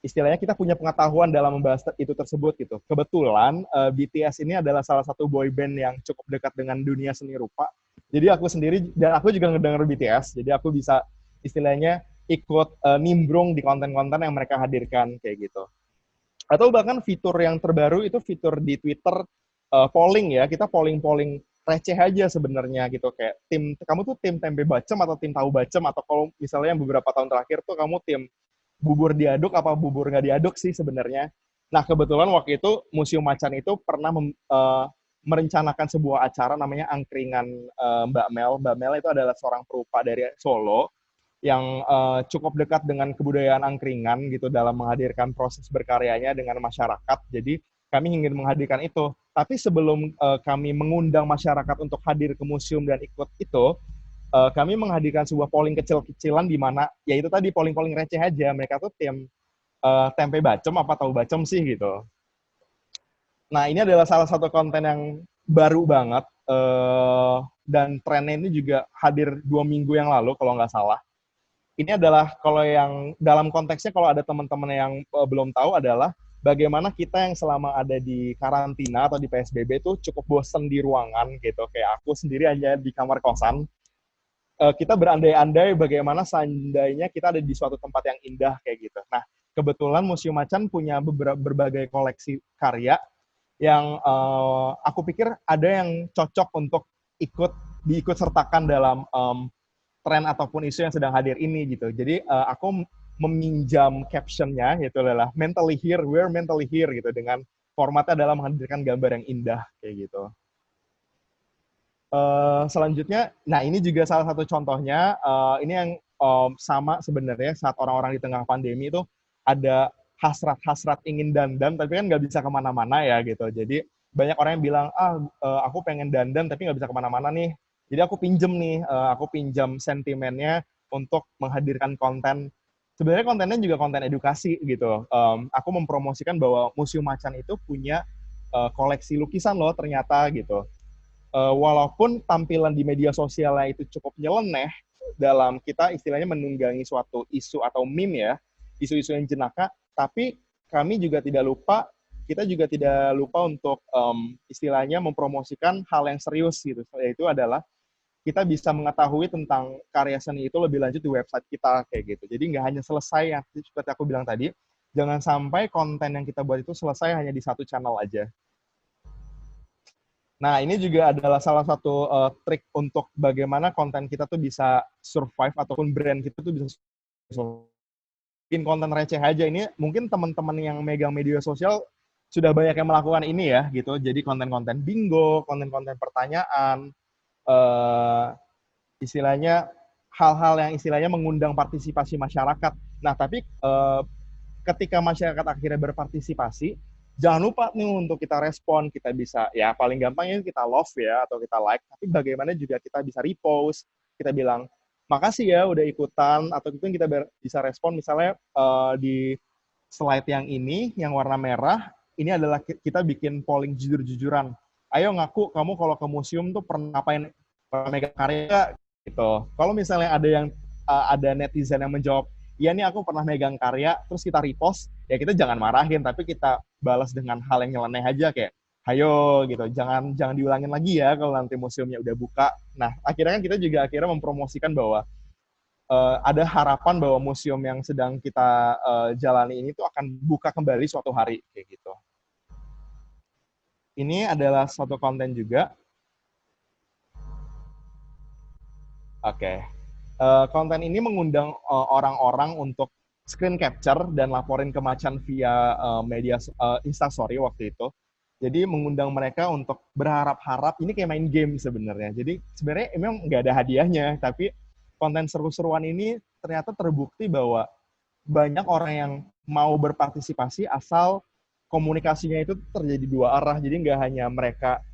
[SPEAKER 2] istilahnya kita punya pengetahuan dalam membahas itu tersebut gitu. Kebetulan BTS ini adalah salah satu boy band yang cukup dekat dengan dunia seni rupa. Jadi aku sendiri, dan aku juga ngedenger BTS, jadi aku bisa istilahnya ikut nimbrung di konten-konten yang mereka hadirkan kayak gitu. Atau bahkan fitur yang terbaru itu fitur di Twitter, polling ya, kita polling-polling receh aja sebenarnya gitu, kayak kamu tuh tim tempe bacem atau tim tahu bacem, atau kalau misalnya beberapa tahun terakhir tuh kamu tim bubur diaduk apa bubur nggak diaduk sih sebenarnya. Nah, kebetulan waktu itu Museum Macan itu pernah merencanakan sebuah acara namanya Angkringan Mbak Mel. Mbak Mel itu adalah seorang perupa dari Solo yang cukup dekat dengan kebudayaan angkringan gitu dalam menghadirkan proses berkaryanya dengan masyarakat. Jadi kami ingin menghadirkan itu. Tapi sebelum kami mengundang masyarakat untuk hadir ke museum dan ikut itu, kami menghadirkan sebuah polling kecil-kecilan di mana ya itu tadi polling-polling receh aja. Mereka tuh tim tempe bacem apa tahu bacem sih gitu. Nah, ini adalah salah satu konten yang baru banget dan trennya ini juga hadir 2 minggu yang lalu kalau nggak salah. Ini adalah kalau yang dalam konteksnya kalau ada teman-teman yang belum tahu adalah bagaimana kita yang selama ada di karantina atau di PSBB itu cukup bosen di ruangan gitu. Kayak aku sendiri hanya di kamar kosan. Kita berandai-andai bagaimana seandainya kita ada di suatu tempat yang indah kayak gitu. Nah, kebetulan Museum Macan punya berbagai koleksi karya yang aku pikir ada yang cocok untuk diikut sertakan dalam tren ataupun isu yang sedang hadir ini gitu. Jadi aku meminjam captionnya, yaitu adalah mentally here, we're mentally here gitu, dengan formatnya adalah menghadirkan gambar yang indah kayak gitu. Selanjutnya, nah ini juga salah satu contohnya, ini yang sama sebenarnya saat orang-orang di tengah pandemi itu ada hasrat-hasrat ingin dandan, tapi kan nggak bisa kemana-mana ya gitu. Jadi banyak orang yang bilang, aku pengen dandan tapi nggak bisa kemana-mana nih. Jadi aku pinjam sentimennya untuk menghadirkan konten. Sebenarnya kontennya juga konten edukasi gitu. Aku mempromosikan bahwa Museum Macan itu punya koleksi lukisan loh ternyata gitu. Walaupun tampilan di media sosialnya itu cukup nyeleneh dalam kita istilahnya menunggangi suatu isu atau meme ya, isu-isu yang jenaka, tapi kita juga tidak lupa untuk istilahnya mempromosikan hal yang serius gitu, yaitu adalah kita bisa mengetahui tentang karya seni itu lebih lanjut di website kita kayak gitu. Jadi nggak hanya selesai yang seperti aku bilang tadi, jangan sampai konten yang kita buat itu selesai hanya di satu channel aja. Nah, ini juga adalah salah satu trik untuk bagaimana konten kita tuh bisa survive ataupun brand kita tuh bisa bikin konten receh aja. Ini mungkin teman-teman yang megang media sosial sudah banyak yang melakukan ini ya gitu. Jadi konten-konten bingo, konten-konten pertanyaan, istilahnya hal-hal yang istilahnya mengundang partisipasi masyarakat. Nah, tapi ketika masyarakat akhirnya berpartisipasi, jangan lupa nih untuk kita respon, kita bisa, ya paling gampangnya kita love ya, atau kita like, tapi bagaimana juga kita bisa repost, kita bilang, makasih ya udah ikutan, atau kita bisa respon misalnya di slide yang ini, yang warna merah, ini adalah kita bikin polling jujur-jujuran. Ayo ngaku, kamu kalau ke museum tuh pernah megang karya gitu. Kalau misalnya ada netizen yang menjawab, iya nih aku pernah megang karya, terus kita repost, ya kita jangan marahin, tapi kita balas dengan hal yang nyeleneh aja kayak, ayo gitu, jangan diulangin lagi ya kalau nanti museumnya udah buka. Nah, akhirnya kan kita juga akhirnya mempromosikan bahwa ada harapan bahwa museum yang sedang kita jalani ini tuh akan buka kembali suatu hari kayak gitu. Ini adalah suatu konten juga. Oke. Konten ini mengundang orang-orang untuk screen capture dan laporin ke Macan via media Instastory waktu itu. Jadi mengundang mereka untuk berharap-harap, ini kayak main game sebenarnya. Jadi sebenarnya emang nggak ada hadiahnya, tapi konten seru-seruan ini ternyata terbukti bahwa banyak orang yang mau berpartisipasi asal komunikasinya itu terjadi dua arah. Jadi nggak hanya mereka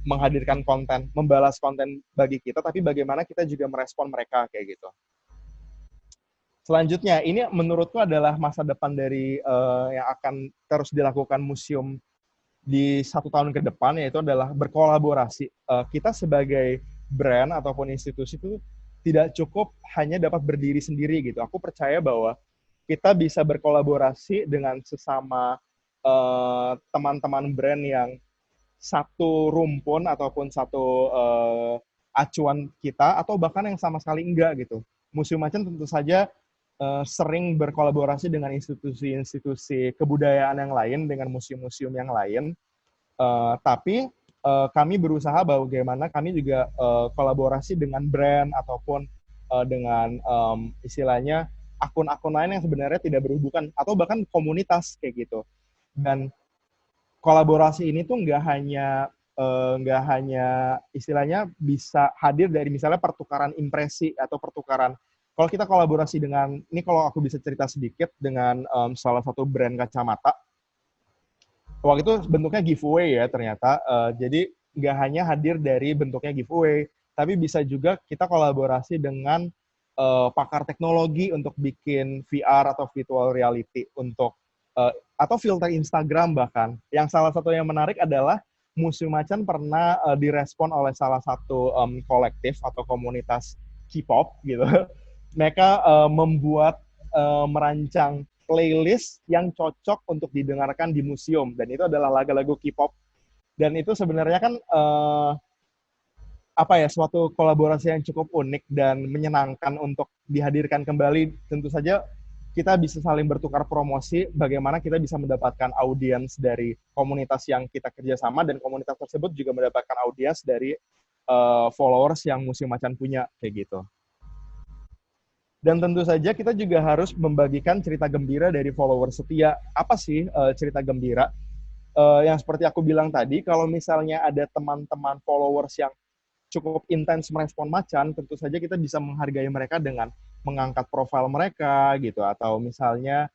[SPEAKER 2] menghadirkan konten, membalas konten bagi kita, tapi bagaimana kita juga merespon mereka kayak gitu. Selanjutnya, ini menurutku adalah masa depan dari yang akan terus dilakukan museum di 1 tahun ke depan, yaitu adalah berkolaborasi. Kita sebagai brand ataupun institusi itu tidak cukup hanya dapat berdiri sendiri gitu. Aku percaya bahwa kita bisa berkolaborasi dengan sesama teman-teman brand yang satu rumpun ataupun satu acuan kita, atau bahkan yang sama sekali enggak gitu. Museum Macan tentu saja sering berkolaborasi dengan institusi-institusi kebudayaan yang lain, dengan museum-museum yang lain. Tapi kami berusaha bagaimana kami juga kolaborasi dengan brand ataupun dengan istilahnya akun-akun lain yang sebenarnya tidak berhubungan, atau bahkan komunitas kayak gitu. Dan kolaborasi ini tuh nggak hanya istilahnya bisa hadir dari misalnya pertukaran impresi atau pertukaran. Kalau kita kolaborasi dengan, ini kalau aku bisa cerita sedikit dengan salah satu brand kacamata, waktu itu bentuknya giveaway ya ternyata. Jadi nggak hanya hadir dari bentuknya giveaway, tapi bisa juga kita kolaborasi dengan pakar teknologi untuk bikin VR atau virtual reality untuk atau filter Instagram bahkan. Yang salah satu yang menarik adalah Museum Macan pernah direspon oleh salah satu kolektif atau komunitas K-pop gitu. Mereka merancang playlist yang cocok untuk didengarkan di museum, dan itu adalah lagu-lagu K-pop. Dan itu sebenarnya kan suatu kolaborasi yang cukup unik dan menyenangkan untuk dihadirkan kembali. Tentu saja kita bisa saling bertukar promosi, bagaimana kita bisa mendapatkan audiens dari komunitas yang kita kerjasama, dan komunitas tersebut juga mendapatkan audiens dari followers yang Museum Macan punya, kayak gitu. Dan tentu saja kita juga harus membagikan cerita gembira dari followers setia. Apa sih cerita gembira? Yang seperti aku bilang tadi, kalau misalnya ada teman-teman followers yang cukup intens merespon Macan, tentu saja kita bisa menghargai mereka dengan mengangkat profil mereka gitu, atau misalnya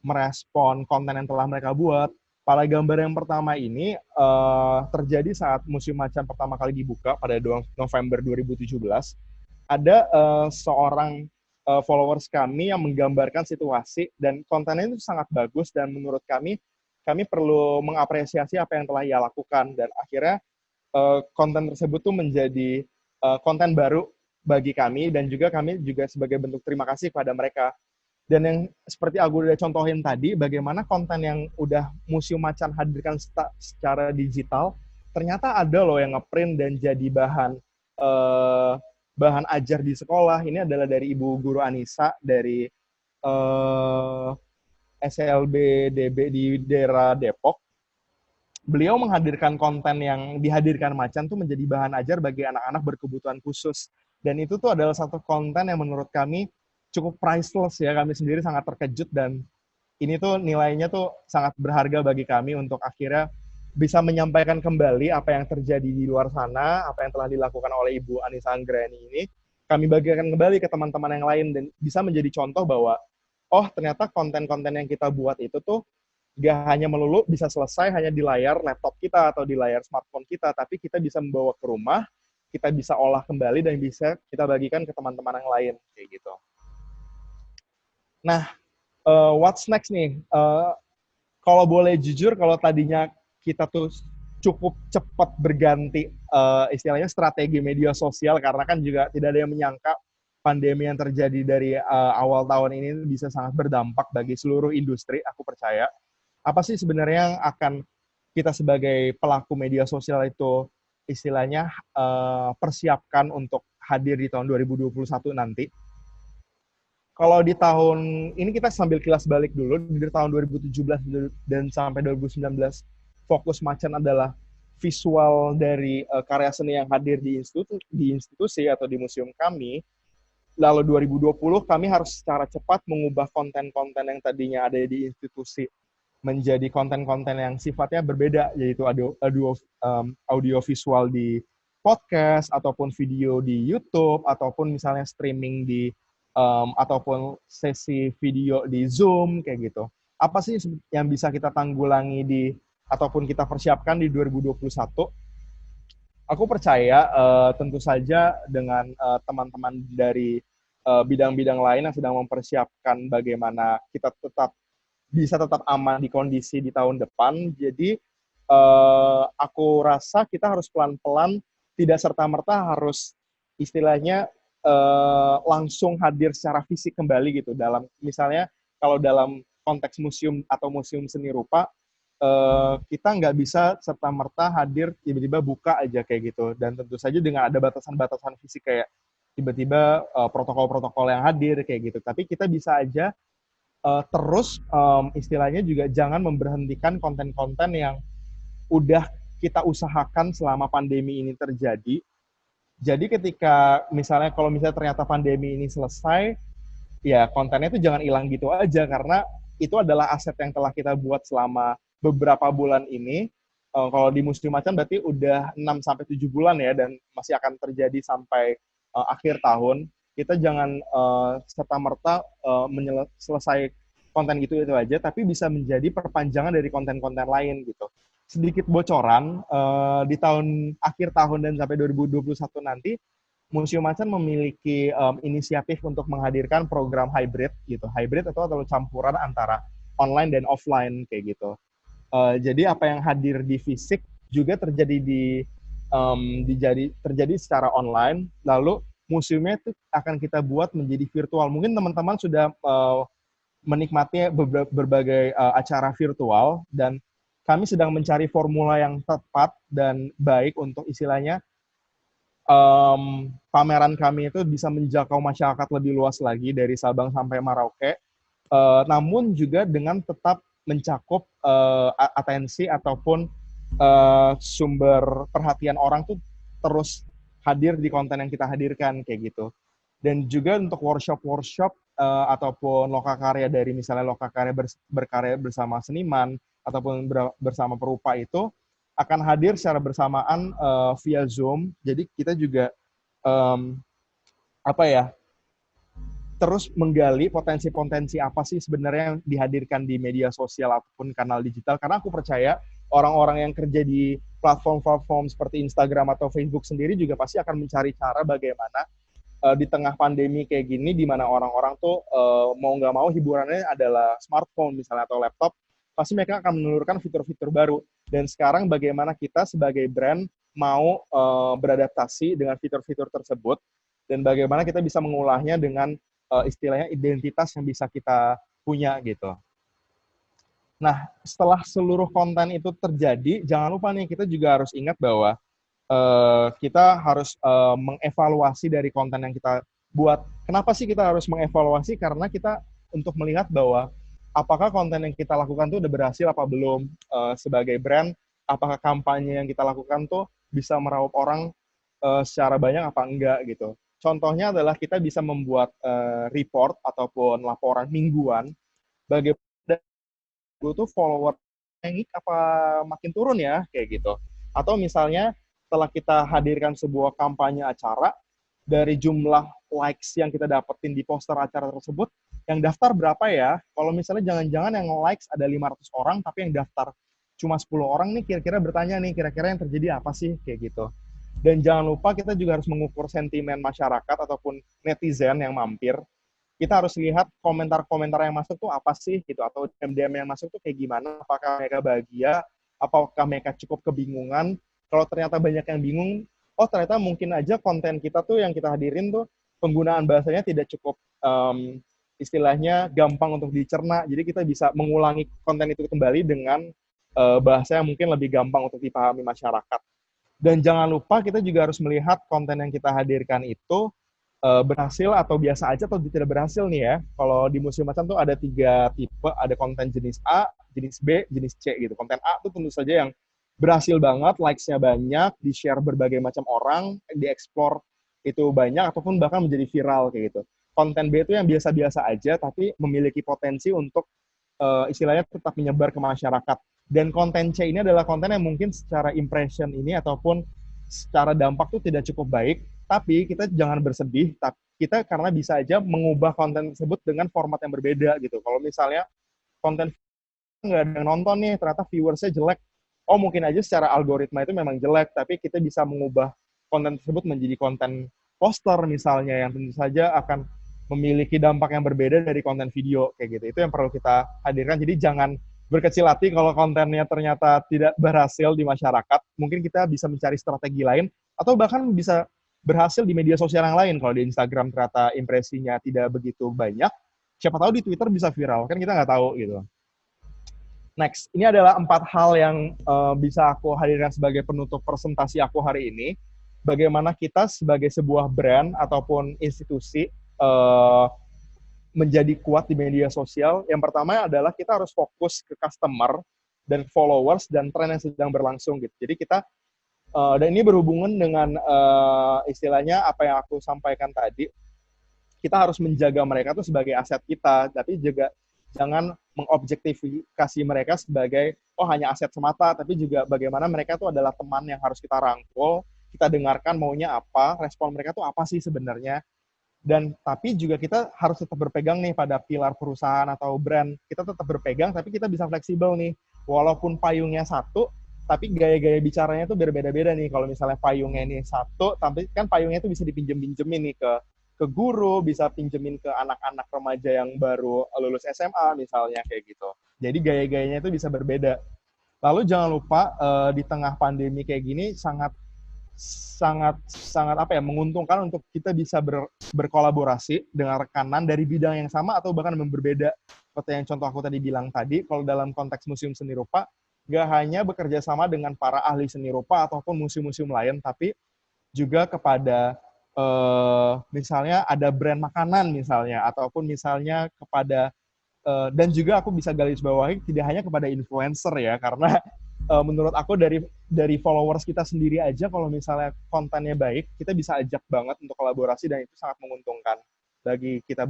[SPEAKER 2] merespon konten yang telah mereka buat. Pada gambar yang pertama ini terjadi saat Museum Macan pertama kali dibuka pada November 2017. Ada seorang followers kami yang menggambarkan situasi, dan kontennya itu sangat bagus, dan menurut kami perlu mengapresiasi apa yang telah ia lakukan, dan akhirnya konten tersebut tuh menjadi konten baru bagi kami, dan juga kami juga sebagai bentuk terima kasih kepada mereka. Dan yang seperti aku udah contohin tadi, bagaimana konten yang udah Museum Macan hadirkan secara digital, ternyata ada loh yang ngeprint dan jadi bahan ajar di sekolah. Ini adalah dari Ibu Guru Anissa dari SLB DB di daerah Depok. Beliau menghadirkan konten yang dihadirkan Macan tuh menjadi bahan ajar bagi anak-anak berkebutuhan khusus. Dan itu tuh adalah satu konten yang menurut kami cukup priceless ya. Kami sendiri sangat terkejut, dan ini tuh nilainya tuh sangat berharga bagi kami untuk akhirnya bisa menyampaikan kembali apa yang terjadi di luar sana, apa yang telah dilakukan oleh Ibu Anissa Anggreni ini. Kami bagikan kembali ke teman-teman yang lain, dan bisa menjadi contoh bahwa, oh ternyata konten-konten yang kita buat itu tuh gak hanya melulu bisa selesai hanya di layar laptop kita atau di layar smartphone kita, tapi kita bisa membawa ke rumah, kita bisa olah kembali, dan bisa kita bagikan ke teman-teman yang lain, kayak gitu. Nah, what's next nih? Kalau boleh jujur, kalau tadinya kita tuh cukup cepat berganti istilahnya strategi media sosial, karena kan juga tidak ada yang menyangka pandemi yang terjadi dari awal tahun ini bisa sangat berdampak bagi seluruh industri, aku percaya. Apa sih sebenarnya yang akan kita sebagai pelaku media sosial itu istilahnya persiapkan untuk hadir di tahun 2021 nanti? Kalau di tahun ini kita sambil kilas balik dulu, di tahun 2017 dan sampai 2019, fokus Macan adalah visual dari karya seni yang hadir di institusi atau di museum kami. Lalu 2020 kami harus secara cepat mengubah konten-konten yang tadinya ada di institusi menjadi konten-konten yang sifatnya berbeda, yaitu audio visual di podcast, ataupun video di YouTube, ataupun misalnya streaming di ataupun sesi video di Zoom, kayak gitu. Apa sih yang bisa kita tanggulangi di ataupun kita persiapkan di 2021, aku percaya tentu saja dengan teman-teman dari bidang-bidang lain yang sedang mempersiapkan bagaimana kita tetap aman di kondisi di tahun depan. Jadi aku rasa kita harus pelan-pelan, tidak serta-merta harus istilahnya langsung hadir secara fisik kembali gitu. Dalam misalnya kalau dalam konteks museum atau museum seni rupa, kita nggak bisa serta-merta hadir tiba-tiba buka aja kayak gitu. Dan tentu saja dengan ada batasan-batasan fisik kayak tiba-tiba protokol-protokol yang hadir kayak gitu. Tapi kita bisa aja terus istilahnya juga jangan memberhentikan konten-konten yang udah kita usahakan selama pandemi ini terjadi. Jadi ketika misalnya kalau misalnya ternyata pandemi ini selesai, ya kontennya itu jangan hilang gitu aja karena itu adalah aset yang telah kita buat selama beberapa bulan ini. Kalau di Museum Macan berarti udah 6 sampai 7 bulan ya dan masih akan terjadi sampai akhir tahun. Kita jangan serta-merta selesai konten gitu itu aja, tapi bisa menjadi perpanjangan dari konten-konten lain gitu. Sedikit bocoran, di akhir tahun dan sampai 2021 nanti, Museum Macan memiliki inisiatif untuk menghadirkan program hybrid gitu. Hybrid atau campuran antara online dan offline kayak gitu. Jadi apa yang hadir di fisik juga terjadi secara online. Lalu museumnya itu akan kita buat menjadi virtual. Mungkin teman-teman sudah menikmati berbagai acara virtual dan kami sedang mencari formula yang tepat dan baik untuk istilahnya pameran kami itu bisa menjangkau masyarakat lebih luas lagi dari Sabang sampai Merauke, namun juga dengan tetap mencakup atensi ataupun sumber perhatian orang tuh terus hadir di konten yang kita hadirkan kayak gitu. Dan juga untuk workshop ataupun lokakarya dari misalnya lokakarya berkarya bersama seniman ataupun bersama perupa itu akan hadir secara bersamaan via Zoom. Jadi kita juga terus menggali potensi-potensi apa sih sebenarnya yang dihadirkan di media sosial ataupun kanal digital. Karena aku percaya orang-orang yang kerja di platform-platform seperti Instagram atau Facebook sendiri juga pasti akan mencari cara bagaimana di tengah pandemi kayak gini, di mana orang-orang tuh mau nggak mau hiburannya adalah smartphone misalnya atau laptop, pasti mereka akan menelurkan fitur-fitur baru. Dan sekarang bagaimana kita sebagai brand mau beradaptasi dengan fitur-fitur tersebut, dan bagaimana kita bisa mengolahnya dengan istilahnya identitas yang bisa kita punya gitu. Nah, setelah seluruh konten itu terjadi, jangan lupa nih kita juga harus ingat bahwa kita harus mengevaluasi dari konten yang kita buat. Kenapa sih kita harus mengevaluasi? Karena kita untuk melihat bahwa apakah konten yang kita lakukan tuh udah berhasil apa belum sebagai brand, apakah kampanye yang kita lakukan tuh bisa meraup orang secara banyak apa enggak gitu. Contohnya adalah kita bisa membuat report ataupun laporan mingguan bagaimana tuh follower naik apa makin turun ya kayak gitu. Atau misalnya setelah kita hadirkan sebuah kampanye acara, dari jumlah likes yang kita dapetin di poster acara tersebut, yang daftar berapa ya? Kalau misalnya jangan-jangan yang likes ada 500 orang, tapi yang daftar cuma 10 orang nih, kira-kira bertanya nih, kira-kira yang terjadi apa sih? Kayak gitu. Dan jangan lupa kita juga harus mengukur sentimen masyarakat ataupun netizen yang mampir. Kita harus lihat komentar-komentar yang masuk tuh apa sih gitu, atau DM-DM yang masuk tuh kayak gimana, apakah mereka bahagia, apakah mereka cukup kebingungan. Kalau ternyata banyak yang bingung, oh ternyata mungkin aja konten kita tuh yang kita hadirin tuh penggunaan bahasanya tidak cukup istilahnya gampang untuk dicerna. Jadi kita bisa mengulangi konten itu kembali dengan bahasa yang mungkin lebih gampang untuk dipahami masyarakat. Dan jangan lupa kita juga harus melihat konten yang kita hadirkan itu berhasil atau biasa aja atau tidak berhasil nih ya. Kalau di Museum Macan tuh ada 3 tipe, ada konten jenis A, jenis B, jenis C gitu. Konten A tuh tentu saja yang berhasil banget, likes-nya banyak, di-share berbagai macam orang, di-explore itu banyak, ataupun bahkan menjadi viral kayak gitu. Konten B itu yang biasa-biasa aja, tapi memiliki potensi untuk istilahnya tetap menyebar ke masyarakat. Dan konten C ini adalah konten yang mungkin secara impression ini ataupun secara dampak itu tidak cukup baik, tapi kita jangan bersedih, kita karena bisa aja mengubah konten tersebut dengan format yang berbeda gitu. Kalau misalnya konten nggak ada yang nonton nih, ternyata viewersnya jelek, oh mungkin aja secara algoritma itu memang jelek, tapi kita bisa mengubah konten tersebut menjadi konten poster misalnya, yang tentu saja akan memiliki dampak yang berbeda dari konten video kayak gitu. Itu yang perlu kita hadirkan. Jadi jangan berkecil hati kalau kontennya ternyata tidak berhasil di masyarakat. Mungkin kita bisa mencari strategi lain, atau bahkan bisa berhasil di media sosial yang lain. Kalau di Instagram ternyata impresinya tidak begitu banyak, siapa tahu di Twitter bisa viral, kan kita nggak tahu gitu. Next, ini adalah 4 hal yang bisa aku hadirkan sebagai penutup presentasi aku hari ini. Bagaimana kita sebagai sebuah brand ataupun institusi menjadi kuat di media sosial. Yang pertama adalah kita harus fokus ke customer dan followers dan tren yang sedang berlangsung gitu. Jadi kita dan ini berhubungan dengan istilahnya apa yang aku sampaikan tadi. Kita harus menjaga mereka tuh sebagai aset kita, tapi juga jangan mengobjektifikasi mereka sebagai oh hanya aset semata, tapi juga bagaimana mereka tuh adalah teman yang harus kita rangkul, kita dengarkan maunya apa, respon mereka tuh apa sih sebenarnya. Dan tapi juga kita harus tetap berpegang nih pada pilar perusahaan atau brand. Kita tetap berpegang, tapi kita bisa fleksibel nih. Walaupun payungnya satu, tapi gaya-gaya bicaranya tuh berbeda-beda nih. Kalau misalnya payungnya ini satu, tapi kan payungnya itu bisa dipinjem-pinjemin nih ke guru, bisa pinjemin ke anak-anak remaja yang baru lulus SMA misalnya kayak gitu. Jadi gaya-gayanya itu bisa berbeda. Lalu jangan lupa di tengah pandemi kayak gini sangat apa ya, menguntungkan untuk kita bisa berkolaborasi dengan rekanan dari bidang yang sama atau bahkan yang berbeda. Seperti yang contoh aku tadi bilang tadi, kalau dalam konteks museum seni rupa, nggak hanya bekerja sama dengan para ahli seni rupa ataupun museum-museum lain, tapi juga kepada misalnya ada brand makanan misalnya, ataupun misalnya kepada dan juga aku bisa garis bawahi tidak hanya kepada influencer ya, karena menurut aku dari followers kita sendiri aja kalau misalnya kontennya baik, kita bisa ajak banget untuk kolaborasi dan itu sangat menguntungkan bagi kita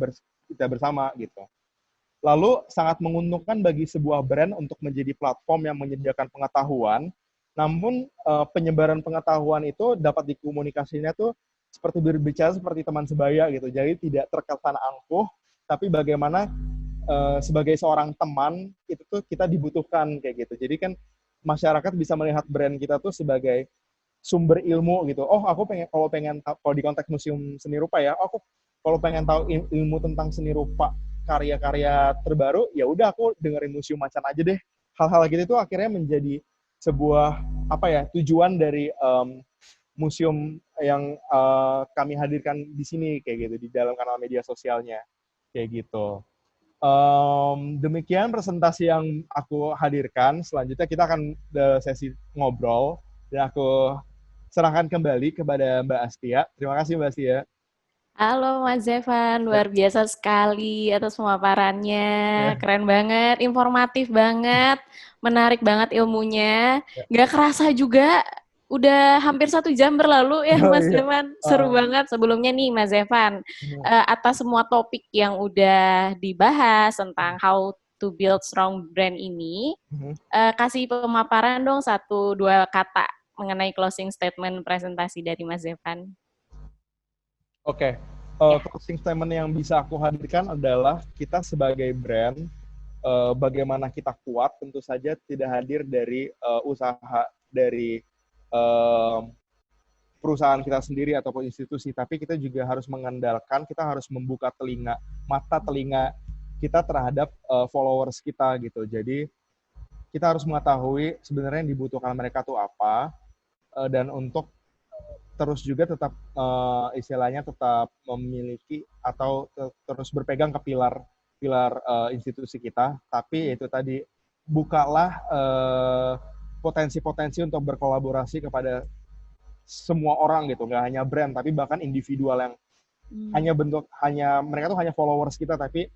[SPEAKER 2] bersama gitu. Lalu sangat menguntungkan bagi sebuah brand untuk menjadi platform yang menyediakan pengetahuan, namun penyebaran pengetahuan itu dapat dikomunikasinya tuh seperti berbicara seperti teman sebaya gitu. Jadi tidak terkesan angkuh, tapi bagaimana sebagai seorang teman itu tuh kita dibutuhkan kayak gitu. Jadi kan masyarakat bisa melihat brand kita tuh sebagai sumber ilmu gitu. Oh, aku pengen kalau di konteks museum seni rupa ya, aku kalau pengen tahu ilmu tentang seni rupa, karya-karya terbaru, ya udah aku dengerin Museum Macan aja deh. Hal-hal gitu itu akhirnya menjadi sebuah apa ya, tujuan dari museum yang kami hadirkan di sini kayak gitu di dalam kanal media sosialnya kayak gitu. Demikian presentasi yang aku hadirkan. Selanjutnya kita akan sesi ngobrol dan aku serahkan kembali kepada Mbak Astia. Terima kasih Mbak Astia.
[SPEAKER 1] Halo Mas Zevan, luar biasa sekali atas pemaparannya. Keren banget, informatif banget, menarik banget ilmunya. Gak kerasa juga udah hampir 1 jam berlalu ya Mas Zevan. Seru banget. Sebelumnya nih Mas Zevan, atas semua topik yang udah dibahas tentang how to build strong brand ini, kasih pemaparan dong 1-2 kata mengenai closing statement presentasi dari Mas Zevan.
[SPEAKER 2] Oke, closing statement yang bisa aku hadirkan adalah kita sebagai brand, bagaimana kita kuat tentu saja tidak hadir dari usaha dari perusahaan kita sendiri ataupun institusi, tapi kita juga harus mengandalkan, kita harus membuka mata telinga kita terhadap followers kita gitu. Jadi kita harus mengetahui sebenarnya yang dibutuhkan mereka tuh apa, dan untuk terus juga tetap istilahnya tetap memiliki atau terus berpegang ke pilar institusi kita, tapi itu tadi bukalah potensi-potensi untuk berkolaborasi kepada semua orang gitu, nggak hanya brand tapi bahkan individual yang mereka tuh hanya followers kita, tapi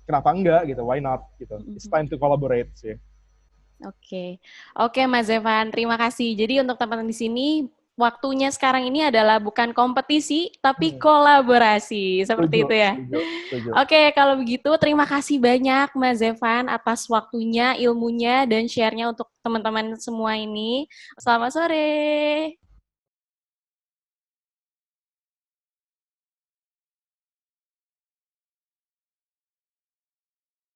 [SPEAKER 2] kenapa enggak gitu, why not gitu. It's time to collaborate sih.
[SPEAKER 1] Oke Mas Zevan, terima kasih. Jadi untuk teman-teman di sini, waktunya sekarang ini adalah bukan kompetisi, tapi kolaborasi. Seperti itu ya?
[SPEAKER 2] Setuju.
[SPEAKER 1] Oke, kalau begitu terima kasih banyak Mas Zevan atas waktunya, ilmunya, dan share-nya untuk teman-teman semua ini. Selamat sore.